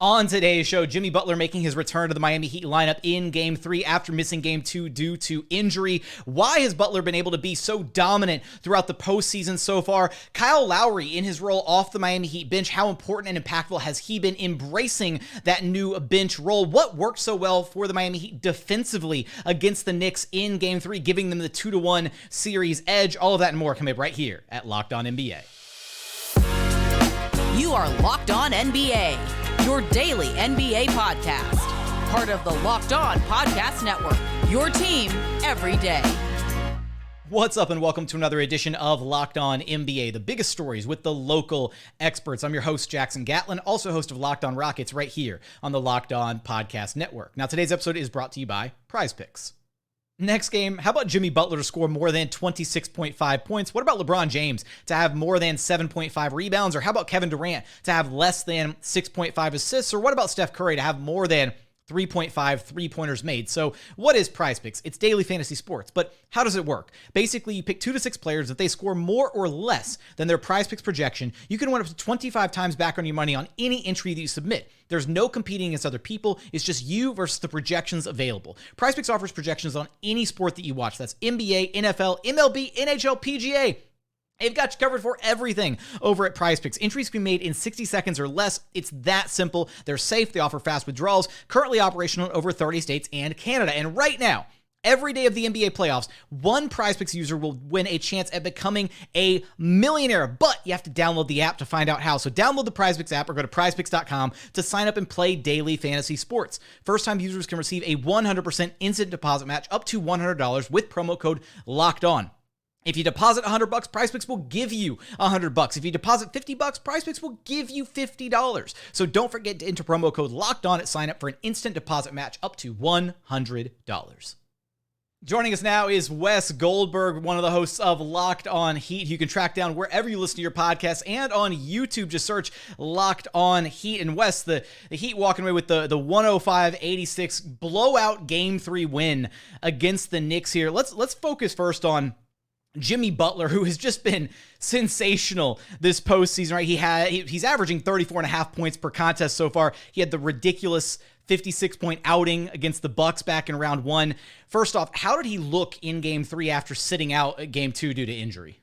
On today's show, Jimmy Butler making his return to the Miami Heat lineup in Game 3 after missing Game 2 due to injury. Why has Butler been able to be so dominant throughout the postseason so far? Kyle Lowry in his role off the Miami Heat bench, how important and impactful has he been embracing that new bench role? What worked so well for the Miami Heat defensively against the Knicks in Game 3, giving them the 2-1 series edge? All of that and more coming up right here at Locked On NBA. You are Locked On NBA, your daily NBA podcast. Part of the Locked On Podcast Network, your team every day. What's up and welcome to another edition of Locked On NBA, the biggest stories with the local experts. I'm your host, Jackson Gatlin, also host of Locked On Rockets right here on the Locked On Podcast Network. Now, today's episode is brought to you by Prize Picks. Next game, how about Jimmy Butler to score more than 26.5 points? What about LeBron James to have more than 7.5 rebounds? Or how about Kevin Durant to have less than 6.5 assists? Or what about Steph Curry to have more than 3.5 three-pointers made? So what is Prize Picks? It's daily fantasy sports, but how does it work? Basically, you pick 2 to 6 players. If they score more or less than their Prize Picks projection, you can win up to 25 times back on your money on any entry that you submit. There's no competing against other people. It's just you versus the projections available. Prize Picks offers projections on any sport that you watch. That's NBA, NFL, MLB, NHL, PGA. They've got you covered for everything over at Prize Picks. Entries can be made in 60 seconds or less. It's that simple. They're safe. They offer fast withdrawals. Currently operational in over 30 states and Canada. And right now, every day of the NBA playoffs, one Prize Picks user will win a chance at becoming a millionaire. But you have to download the app to find out how. So download the Prize Picks app or go to prizepicks.com to sign up and play daily fantasy sports. First-time users can receive a 100% instant deposit match up to $100 with promo code LOCKEDON. If you deposit $100, Prize Picks will give you $100. If you deposit $50, Prize Picks will give you $50. So don't forget to enter promo code LOCKEDON at sign up for an instant deposit match up to $100. Joining us now is Wes Goldberg, one of the hosts of Locked On Heat. You can track down wherever you listen to your podcasts and on YouTube. Just search Locked On Heat. And Wes, the Heat walking away with the 105-86 blowout Game 3 win against the Knicks here. Let's focus first on Jimmy Butler, who has just been sensational this postseason, right? He's averaging 34.5 points per contest so far. He had the ridiculous 56-point outing against the Bucks back in round 1. First off, how did he look in Game 3 after sitting out at Game 2 due to injury?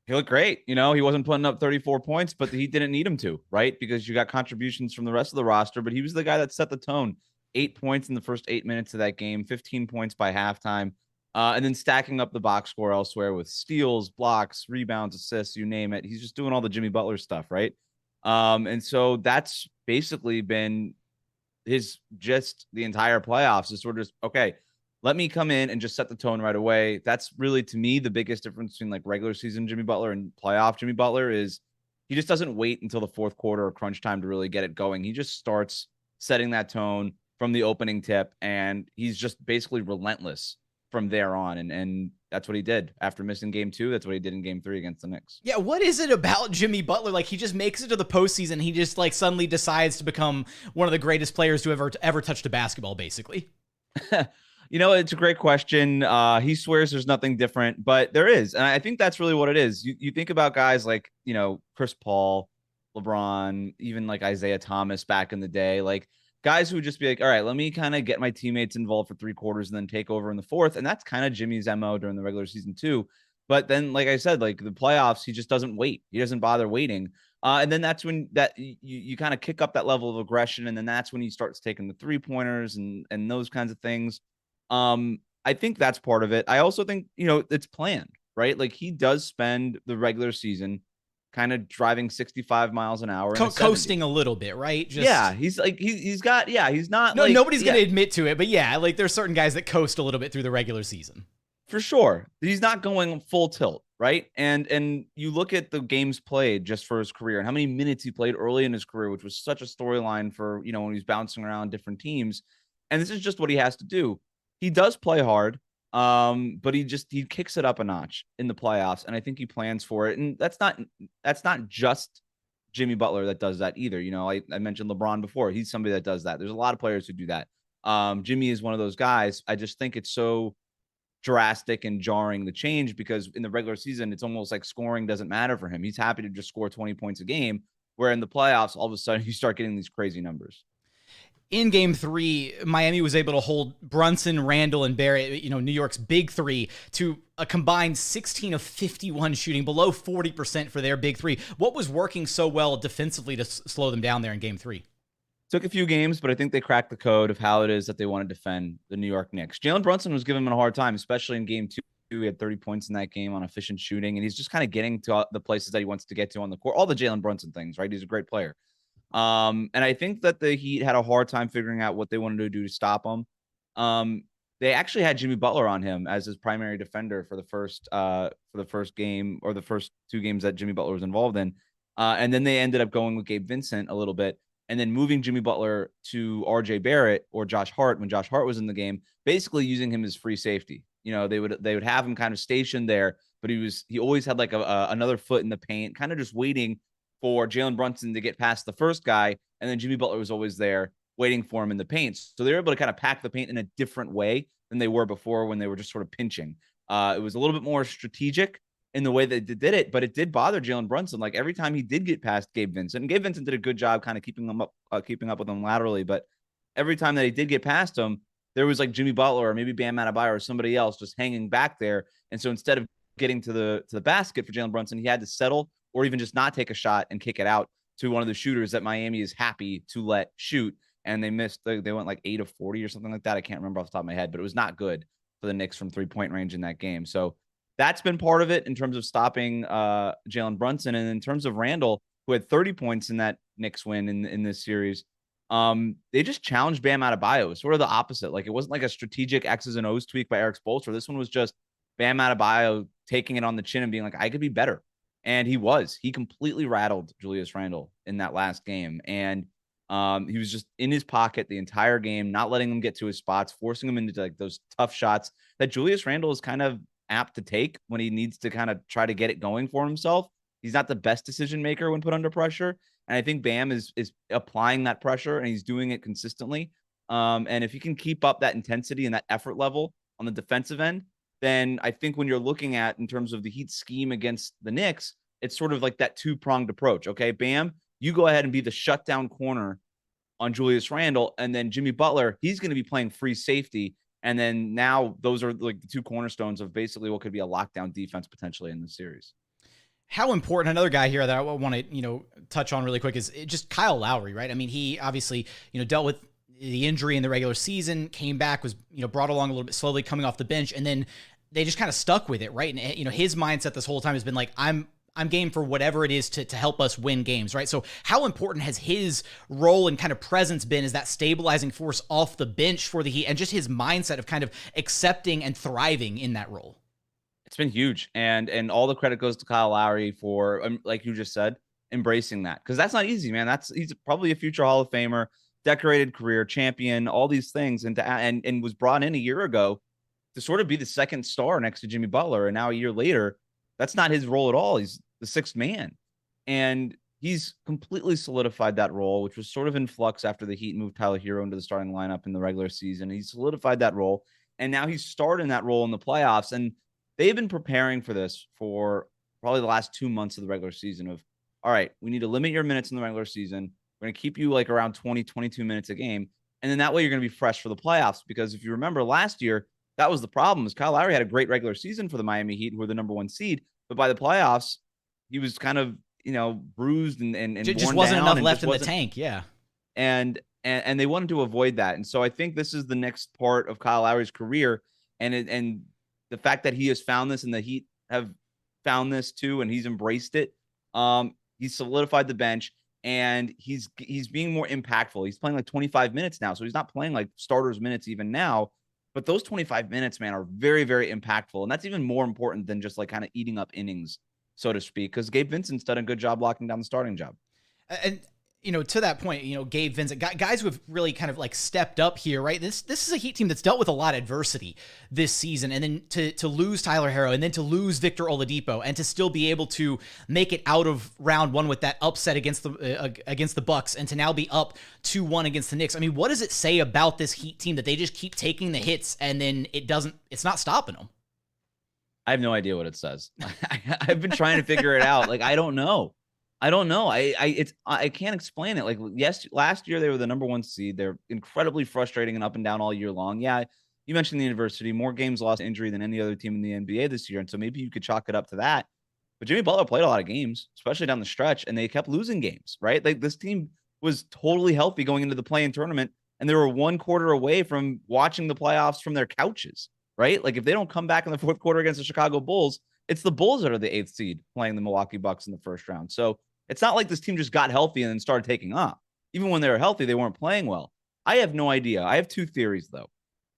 He looked great. He wasn't putting up 34 points, but he didn't need him to, right? Because you got contributions from the rest of the roster, but he was the guy that set the tone. 8 points in the first 8 minutes of that game, 15 points by halftime. And then stacking up the box score elsewhere with steals, blocks, rebounds, assists, you name it. He's just doing all the Jimmy Butler stuff, right? And so that's basically been just the entire playoffs is sort of just, okay, let me come in and just set the tone right away. That's really, to me, the biggest difference between like regular season Jimmy Butler and playoff Jimmy Butler is he just doesn't wait until the fourth quarter or crunch time to really get it going. He just starts setting that tone from the opening tip, and he's just basically relentless from there on. And that's what he did after missing Game 2. That's what he did in Game 3 against the Knicks. Yeah, what is it about Jimmy Butler? Like, he just makes it to the postseason. He just like suddenly decides to become one of the greatest players to ever touched a basketball, basically. It's a great question. He swears there's nothing different, but there is. And I think that's really what it is. You think about guys like, Chris Paul, LeBron, even like Isaiah Thomas back in the day, like guys who would just be like, all right, let me kind of get my teammates involved for 3 quarters and then take over in the fourth. And that's kind of Jimmy's MO during the regular season too. But then, like I said, like the playoffs, he just doesn't wait. He doesn't bother waiting. And then that's when you kind of kick up that level of aggression. And then that's when he starts taking the 3-pointers and those kinds of things. I think that's part of it. I also think, it's planned, right? Like he does spend the regular season kind of driving 65 miles an hour, coasting a little bit, right? He's like, he's not like, nobody's going to admit to it, but yeah, like there's certain guys that coast a little bit through the regular season. For sure. He's not going full tilt, right? And you look at the games played just for his career and how many minutes he played early in his career, which was such a storyline for, when he was bouncing around different teams. And this is just what he has to do. He does play hard. But he kicks it up a notch in the playoffs, and I think he plans for it. And that's not just Jimmy Butler that does that either. I mentioned LeBron before. He's somebody that does that. There's a lot of players who do that. Jimmy is one of those guys. I just think it's so drastic and jarring, the change, because in the regular season, it's almost like scoring doesn't matter for him. He's happy to just score 20 points a game. where in the playoffs, all of a sudden you start getting these crazy numbers. In game 3, Miami was able to hold Brunson, Randall, and Barrett, New York's big three, to a combined 16 of 51 shooting, below 40% for their big three. What was working so well defensively to slow them down there in game 3? Took a few games, but I think they cracked the code of how it is that they want to defend the New York Knicks. Jalen Brunson was giving him a hard time, especially in game 2. He had 30 points in that game on efficient shooting, and he's just kind of getting to the places that he wants to get to on the court. All the Jalen Brunson things, right? He's a great player. And I think that the Heat had a hard time figuring out what they wanted to do to stop him. They actually had Jimmy Butler on him as his primary defender for the first game, or the first 2 games that Jimmy Butler was involved in. And then they ended up going with Gabe Vincent a little bit, and then moving Jimmy Butler to RJ Barrett or Josh Hart when Josh Hart was in the game, basically using him as free safety. They would have him kind of stationed there, but he always had like another foot in the paint, kind of just waiting for Jalen Brunson to get past the first guy, and then Jimmy Butler was always there waiting for him in the paint. So they were able to kind of pack the paint in a different way than they were before when they were just sort of pinching. It was a little bit more strategic in the way that they did it, but it did bother Jalen Brunson. Like every time he did get past Gabe Vincent, and Gabe Vincent did a good job kind of keeping up with him laterally, but every time that he did get past him, there was like Jimmy Butler or maybe Bam Adebayo or somebody else just hanging back there. And so instead of getting to the basket for Jalen Brunson, he had to settle or even just not take a shot and kick it out to one of the shooters that Miami is happy to let shoot. And they missed, they went like 8 of 40 or something like that. I can't remember off the top of my head, but it was not good for the Knicks from 3-point range in that game. So that's been part of it in terms of stopping Jalen Brunson. And in terms of Randall, who had 30 points in that Knicks win in this series, they just challenged Bam Adebayo. Sort of the opposite. Like it wasn't like a strategic X's and O's tweak by Eric Spoelstra. This one was just Bam Adebayo taking it on the chin and being like, I could be better. And he completely rattled Julius Randle in that last game. And he was just in his pocket the entire game, not letting him get to his spots, forcing him into like those tough shots that Julius Randle is kind of apt to take when he needs to kind of try to get it going for himself. He's not the best decision maker when put under pressure. And I think Bam is applying that pressure, and he's doing it consistently. And if he can keep up that intensity and that effort level on the defensive end, then I think when you're looking at in terms of the Heat scheme against the Knicks, it's sort of like that 2-pronged approach. Okay, Bam, you go ahead and be the shutdown corner on Julius Randle, and then Jimmy Butler, he's going to be playing free safety. And then now those are like the 2 cornerstones of basically what could be a lockdown defense potentially in the series. How important, another guy here that I want to, touch on really quick is just Kyle Lowry, right? I mean, he obviously, dealt with the injury in the regular season, came back, was, brought along a little bit slowly coming off the bench, and then they just kind of stuck with it, right? And, his mindset this whole time has been like, I'm game for whatever it is to help us win games, right? So how important has his role and kind of presence been as that stabilizing force off the bench for the Heat, and just his mindset of kind of accepting and thriving in that role? It's been huge. And all the credit goes to Kyle Lowry for, like you just said, embracing that. Because that's not easy, man. He's probably a future Hall of Famer, decorated career champion, all these things, and was brought in a year ago to sort of be the second star next to Jimmy Butler. And now a year later, that's not his role at all. He's the 6th man. And he's completely solidified that role, which was sort of in flux after the Heat moved Tyler Hero into the starting lineup in the regular season. He solidified that role. And now he's starting that role in the playoffs. And they've been preparing for this for probably the last 2 months of the regular season of, all right, we need to limit your minutes in the regular season. We're going to keep you like around 20, 22 minutes a game. And then that way you're going to be fresh for the playoffs. Because if you remember last year, that was the problem, is Kyle Lowry had a great regular season for the Miami Heat, who were the number 1 seed. But by the playoffs, he was kind of, bruised and just wasn't enough left in the tank. Yeah. And they wanted to avoid that. And so I think this is the next part of Kyle Lowry's career. And the fact that he has found this and the Heat have found this too, and he's embraced it. He's solidified the bench, and he's being more impactful. He's playing like 25 minutes now. So he's not playing like starters minutes even now, but those 25 minutes, man, are very, very impactful. And that's even more important than just like kind of eating up innings, so to speak, because Gabe Vincent's done a good job locking down the starting job. And to that point, Gabe Vincent, guys who have really kind of like stepped up here, right? This is a Heat team that's dealt with a lot of adversity this season, and then to lose Tyler Hero, and then to lose Victor Oladipo, and to still be able to make it out of round 1 with that upset against the Bucks, and to now be up 2-1 against the Knicks. I mean, what does it say about this Heat team that they just keep taking the hits, and then it's not stopping them? I have no idea what it says. I've been trying to figure it out. Like, I don't know. I don't know. I can't explain it. Like, yes, last year they were the number 1 seed. They're incredibly frustrating and up and down all year long. Yeah, you mentioned the university, more games lost to injury than any other team in the NBA this year, and so maybe you could chalk it up to that. But Jimmy Butler played a lot of games, especially down the stretch, and they kept losing games, right? Like, this team was totally healthy going into the play-in tournament, and they were 1 quarter away from watching the playoffs from their couches, right? Like, if they don't come back in the 4th quarter against the Chicago Bulls, it's the Bulls that are the 8th seed playing the Milwaukee Bucks in the first round. So it's not like this team just got healthy and then started taking off. Even when they were healthy, they weren't playing well. I have no idea. I have 2 theories, though.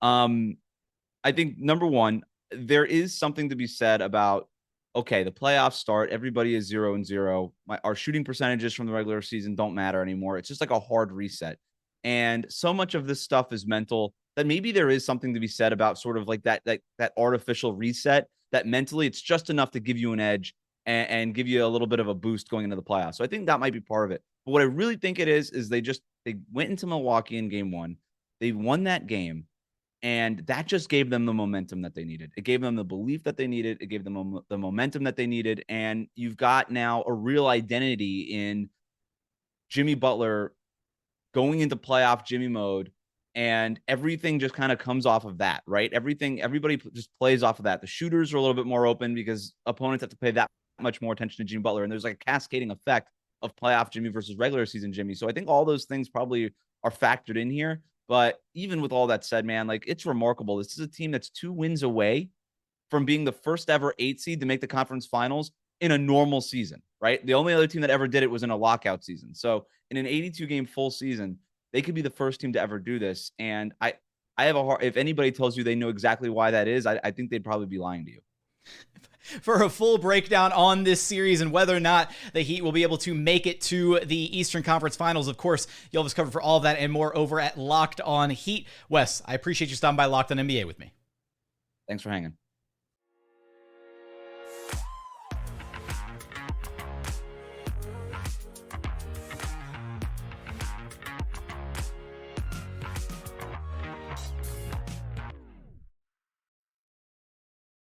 I think, number one, there is something to be said about, okay, the playoffs start. Everybody is 0-0. Our shooting percentages from the regular season don't matter anymore. It's just like a hard reset. And so much of this stuff is mental that maybe there is something to be said about sort of like that artificial reset, that mentally it's just enough to give you an edge and give you a little bit of a boost going into the playoffs. So I think that might be part of it. But what I really think it is they went into Milwaukee in game 1. They won that game. And that just gave them the momentum that they needed. It gave them the belief that they needed. It gave them the momentum that they needed. And you've got now a real identity in Jimmy Butler going into playoff Jimmy mode. And everything just kind of comes off of that, right? Everybody just plays off of that. The shooters are a little bit more open because opponents have to pay that much more attention to Jimmy Butler. And there's like a cascading effect of playoff Jimmy versus regular season Jimmy. So I think all those things probably are factored in here. But even with all that said, man, like, it's remarkable. This is a team that's 2 wins away from being the first ever 8 seed to make the conference finals in a normal season, right? The only other team that ever did it was in a lockout season. So in an 82-game full season, they could be the first team to ever do this. And I have if anybody tells you they know exactly why that is, I think they'd probably be lying to you. For a full breakdown on this series and whether or not the Heat will be able to make it to the Eastern Conference Finals, of course, you'll have us covered for all of that and more over at Locked On Heat. Wes, I appreciate you stopping by Locked On NBA with me. Thanks for hanging.